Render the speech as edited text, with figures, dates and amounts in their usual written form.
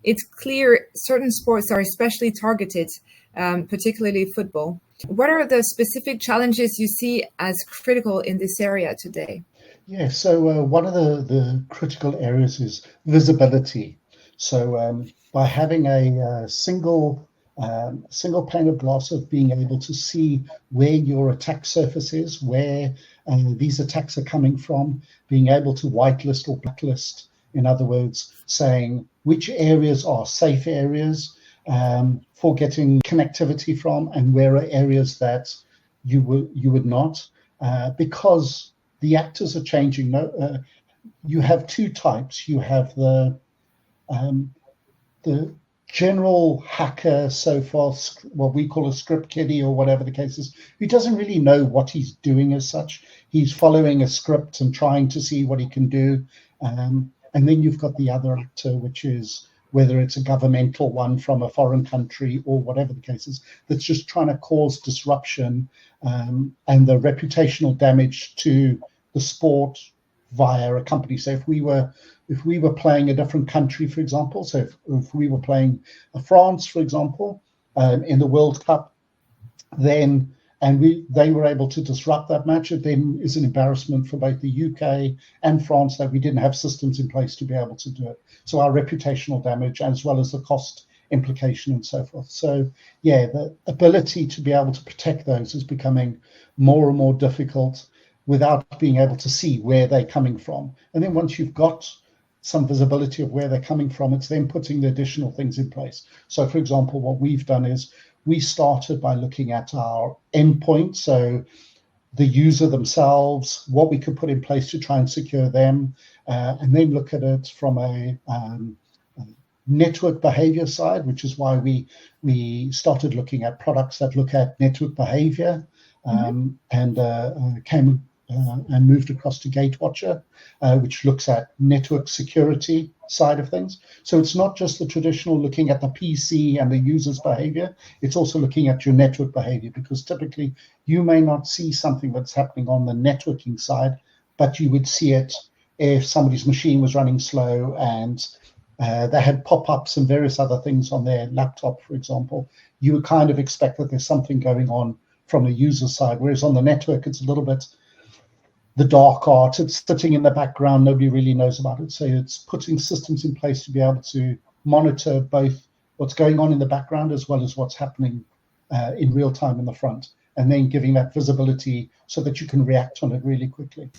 it's clear certain sports are especially targeted, particularly football. What are the specific challenges you see as critical in this area today? Yeah, so one of the critical areas is visibility. So by having a single pane of glass of being able to see where your attack surface is, where these attacks are coming from, being able to whitelist or blacklist, in other words, saying which areas are safe areas for getting connectivity from, and where are areas that you would not, because the actors are changing. You have two types. You have the general hacker, so far, what we call a script kiddie or whatever the case is, who doesn't really know what he's doing as such. He's following a script and trying to see what he can do. And then you've got the other actor, which is whether it's a governmental one from a foreign country or whatever the case is, that's just trying to cause disruption and the reputational damage to the sport via a company. So if we were playing a different country, for example, so if we were playing France, for example, in the World Cup, then they were able to disrupt that match, it then is an embarrassment for both the UK and France that we didn't have systems in place to be able to do it. So our reputational damage, as well as the cost implication and so forth. So yeah, the ability to be able to protect those is becoming more and more difficult without being able to see where they're coming from. And then once you've got some visibility of where they're coming from, it's then putting the additional things in place. So for example, what we've done is we started by looking at our endpoint, so the user themselves, what we could put in place to try and secure them, and then look at it from a network behavior side, which is why we started looking at products that look at network behavior, and came and moved across to Gatewatcher, which looks at network security side of things. So it's not just the traditional looking at the PC and the user's behavior, it's also looking at your network behavior, because typically you may not see something that's happening on the networking side, but you would see it if somebody's machine was running slow and they had pop-ups and various other things on their laptop, for example. You would kind of expect that there's something going on from the user side, whereas on the network, it's a little bit the dark art. It's sitting in the background. Nobody really knows about it. So it's putting systems in place to be able to monitor both what's going on in the background as well as what's happening in real time in the front, and then giving that visibility so that you can react on it really quickly.